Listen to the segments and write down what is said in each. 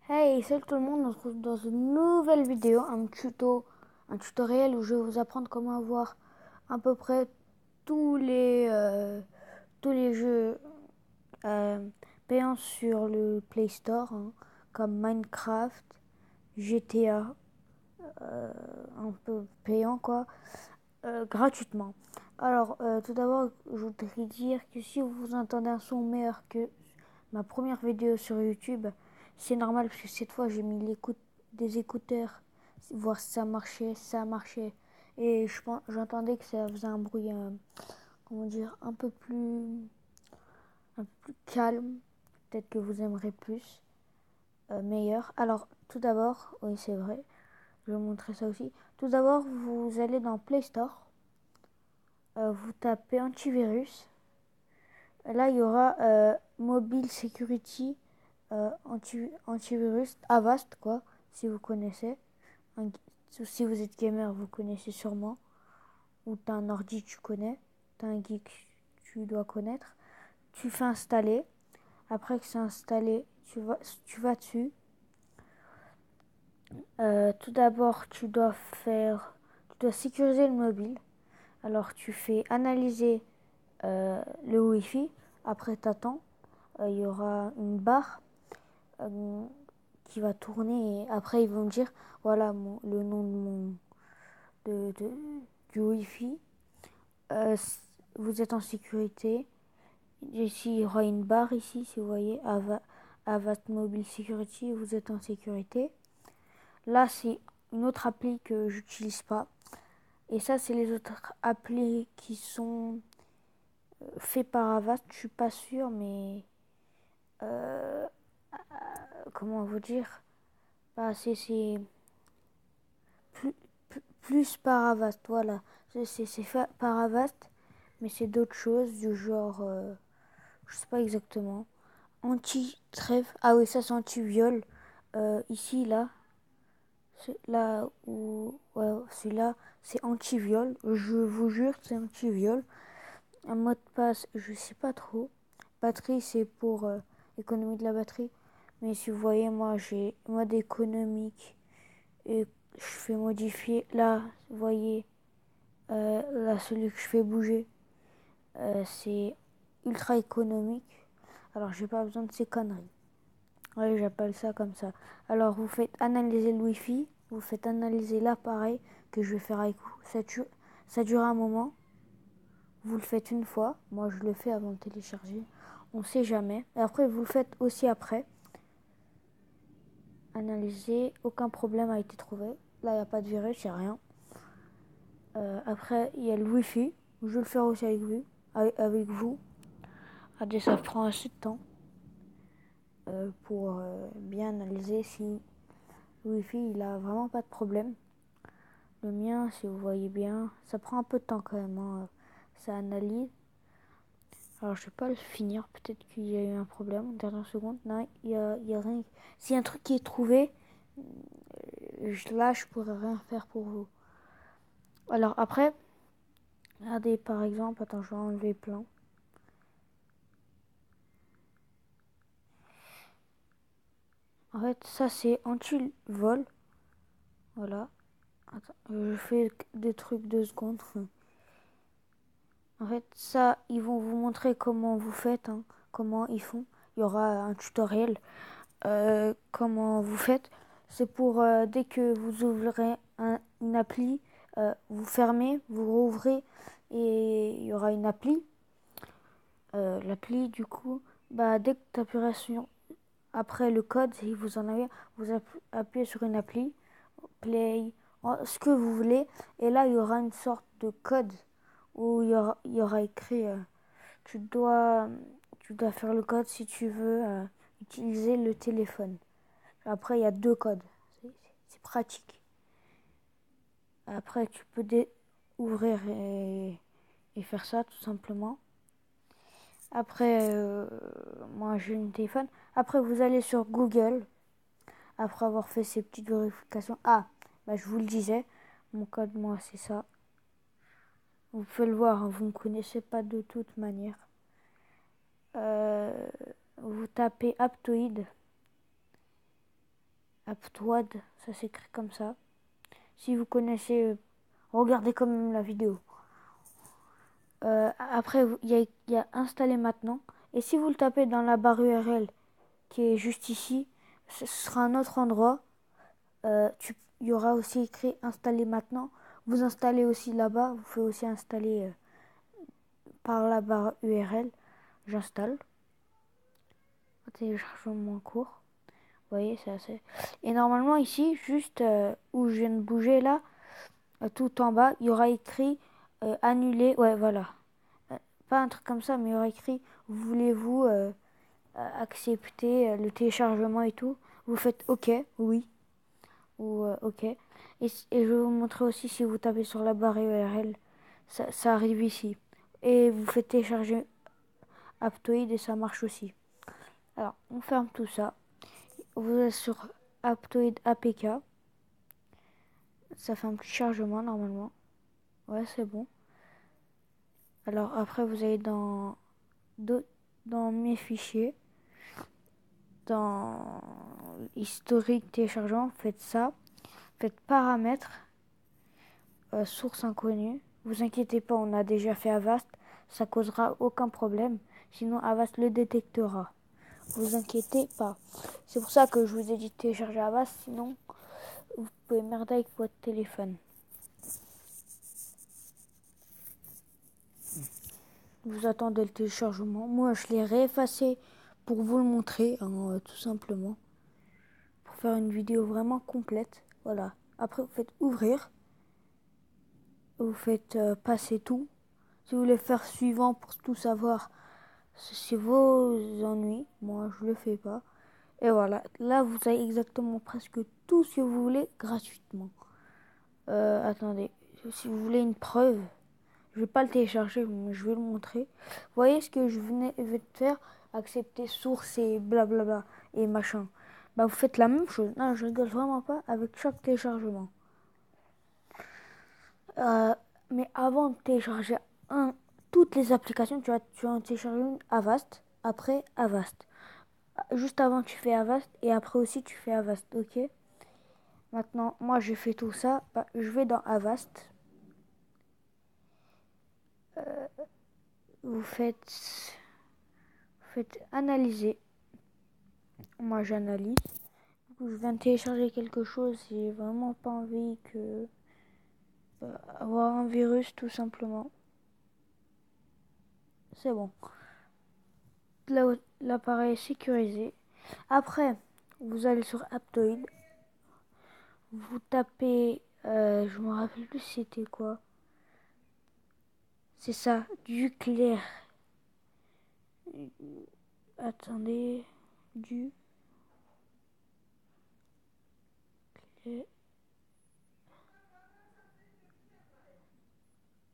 Hey, salut tout le monde, on se retrouve dans une nouvelle vidéo, un tutoriel où je vais vous apprendre comment avoir à peu près tous les jeux euh, payants sur le Play Store, hein, comme Minecraft, GTA, un peu payant quoi, gratuitement. Alors, tout d'abord, je voudrais dire que si vous entendez un son meilleur que ma première vidéo sur YouTube, c'est normal parce que cette fois j'ai mis des écouteurs, voir si ça marchait, si ça marchait. Et j'entendais que ça faisait un bruit, comment dire, un peu plus calme. Peut-être que vous aimerez plus, meilleur. Alors, tout d'abord, oui c'est vrai, je vais vous montrer ça aussi. Tout d'abord, vous allez dans Play Store, vous tapez antivirus. Là, il y aura Mobile Security, antivirus, Avast, quoi, si vous connaissez. Un- Si vous êtes gamer, vous connaissez sûrement. Ou t'as un ordi, tu connais. T'as un geek, tu dois connaître. Tu fais installer. Après que c'est installé, tu vas dessus. Tout d'abord, tu dois sécuriser le mobile. Alors, tu fais analyser le Wi-Fi. Après, t'attends. Il y aura une barre euh, qui va tourner et après ils vont me dire voilà le nom de, de- du Wi-Fi. Euh, Vous êtes en sécurité. Ici il y aura une barre ici si vous voyez Avast Mobile Security, vous êtes en sécurité. Là c'est une autre appli que j'utilise pas. Et ça c'est les autres applis qui sont faits par Avast. Je suis pas sûre mais euh, comment vous dire, bah, c'est plus, plus par Avast, voilà. C'est fait par Avast, mais c'est d'autres choses du genre, je sais pas exactement. Anti-trèfle, ah oui, ça c'est anti-viol. Ici, là, là où, ouais, celui-là, c'est anti-viol. Je vous jure, c'est anti-viol. Un mot de passe, je sais pas trop. Batterie, c'est pour économie de la batterie. Mais si vous voyez, moi j'ai mode économique et je fais modifier. Là, vous voyez, là, celui que je fais bouger, c'est ultra économique. Alors, j'ai pas besoin de ces conneries. Oui, j'appelle ça comme ça. Alors, vous faites analyser le Wi-Fi, vous faites analyser l'appareil que je vais faire avec vous. Ça dure un moment. Vous le faites une fois. Moi, je le fais avant de télécharger. On sait jamais. Et après, vous le faites aussi après. Analyser. Aucun problème a été trouvé. Là, il n'y a pas de virus, il n'y a rien. Après, il y a le Wi-Fi. Je vais le faire aussi avec vous. Ah, ça prend assez de temps pour bien analyser si le Wi-Fi il a vraiment pas de problème. Le mien, si vous voyez bien, ça prend un peu de temps quand même, hein. Ça analyse. Alors je vais pas le finir. Peut-être qu'il y a eu un problème en dernière seconde. Non, il y a rien. S'il y a un truc qui est trouvé, là je pourrais rien faire pour vous. Alors après, regardez par exemple, attends, je vais enlever plein. En fait, ça c'est anti-vol. Voilà. Attends, je fais des trucs 2 secondes. En fait, ça, ils vont vous montrer comment vous faites, hein, comment ils font. Il y aura un tutoriel. Comment vous faites. C'est pour dès que vous ouvrez une appli, vous fermez, vous rouvrez et il y aura une appli. L'appli, du coup, bah, dès que tu appuieras sur après le code, si vous en avez, vous appuyez sur une appli, play, ce que vous voulez. Et là, il y aura une sorte de code où il y aura écrit tu dois, tu dois faire le code si tu veux utiliser le téléphone. Après, il y a 2 codes. C'est pratique. Après, tu peux ouvrir et faire ça tout simplement. Après, moi j'ai un téléphone. Après, vous allez sur Google. Après avoir fait ces petites vérifications. Ah, bah, je vous le disais. Mon code, moi, c'est ça. Vous pouvez le voir, hein, vous ne me connaissez pas de toute manière. Euh, Vous tapez Aptoid. Aptoide, ça s'écrit comme ça. Si vous connaissez, regardez quand même la vidéo. Après, il y a installer maintenant. Et si vous le tapez dans la barre URL qui est juste ici, ce sera un autre endroit. Il y aura aussi écrit installer maintenant. Vous installez aussi là-bas. Vous pouvez aussi installer par la barre URL. J'installe. Téléchargement en cours. Vous voyez, c'est assez. Et normalement ici, juste où je viens de bouger là, tout en bas, il y aura écrit annuler. Ouais, voilà. Pas un truc comme ça, mais il y aura écrit voulez-vous accepter le téléchargement et tout. Vous faites OK, oui, ou OK. Et je vais vous montrer aussi si vous tapez sur la barre URL, ça arrive ici. Et vous faites télécharger Aptoide et ça marche aussi. Alors, on ferme tout ça. Vous êtes sur Aptoide APK. Ça fait un petit chargement normalement. Ouais, c'est bon. Alors après, vous allez dans mes fichiers, dans historique téléchargement, faites ça. Faites paramètres, source inconnue. Vous inquiétez pas, on a déjà fait Avast. Ça causera aucun problème. Sinon, Avast le détectera. Vous inquiétez pas. C'est pour ça que je vous ai dit de télécharger Avast. Sinon, vous pouvez merder avec votre téléphone. Vous attendez le téléchargement. Moi, je l'ai réeffacé pour vous le montrer, hein, tout simplement. Pour faire une vidéo vraiment complète. Voilà. Après, vous faites ouvrir. Vous faites passer tout. Si vous voulez faire suivant pour tout savoir, c'est vos ennuis. Moi, je le fais pas. Et voilà. Là, vous avez exactement presque tout ce que vous voulez gratuitement. Attendez. Si vous voulez une preuve, je vais pas le télécharger, mais je vais le montrer. Vous voyez ce que je venais de faire? Accepter source et blablabla et machin. Bah, vous faites la même chose. Non, je rigole vraiment pas avec chaque téléchargement. Mais avant de télécharger toutes les applications, tu vas en télécharger une Avast, après Avast. Juste avant, tu fais Avast et après aussi, tu fais Avast, ok? Maintenant, moi, j'ai fait tout ça. Bah, je vais dans Avast. Vous faites analyser. Moi, j'analyse. Du coup, je viens de télécharger quelque chose. J'ai vraiment pas envie que avoir un virus, tout simplement. C'est bon. L'appareil est sécurisé. Après, vous allez sur Aptoide. Vous tapez, je me rappelle plus c'était quoi. C'est ça, du clair. Attendez, du clair.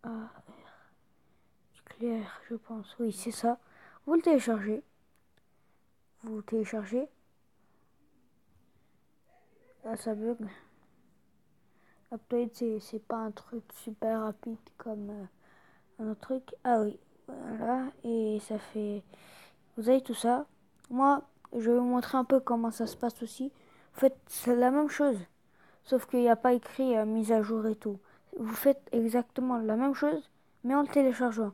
Ah, du clair, je pense. Oui, c'est ça. Vous le téléchargez. Vous téléchargez. Ah, ça bug. Aptoide, c'est pas un truc super rapide comme un autre truc. Ah oui, voilà. Et ça fait. Vous avez tout ça. Moi, je vais vous montrer un peu comment ça se passe aussi. En fait, c'est la même chose. Sauf qu'il n'y a pas écrit mise à jour et tout. Vous faites exactement la même chose, mais en le téléchargeant.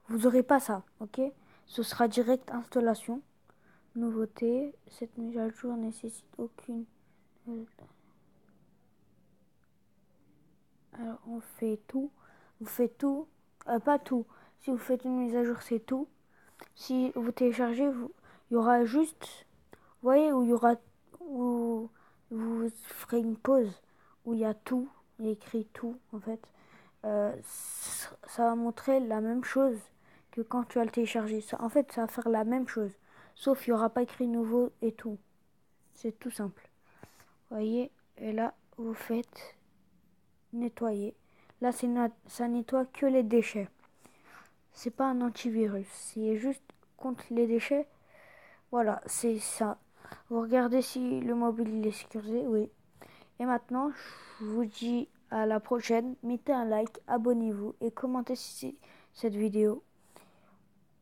Vous n'aurez pas ça, ok? Ce sera direct installation. Nouveauté. Cette mise à jour nécessite aucune. Alors, on fait tout. Vous faites tout. Pas tout. Si vous faites une mise à jour, c'est tout. Si vous téléchargez, il y aura juste. Vous voyez où il y aura. Où vous ferez une pause. Où il y a tout. Il y a écrit tout, en fait. Ça va montrer la même chose que quand tu vas le télécharger. En fait, ça va faire la même chose. Sauf qu'il n'y aura pas écrit nouveau et tout. C'est tout simple. Vous voyez? Et là, vous faites nettoyer. Là, ça nettoie que les déchets. C'est pas un antivirus. C'est juste contre les déchets. Voilà, c'est ça. Vous regardez si le mobile il est sécurisé. Oui. Et maintenant, je vous dis à la prochaine. Mettez un like, abonnez-vous et commentez cette vidéo.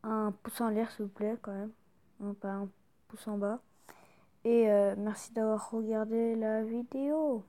Un pouce en l'air, s'il vous plaît, quand même. Non, pas un pouce en bas. Et merci d'avoir regardé la vidéo.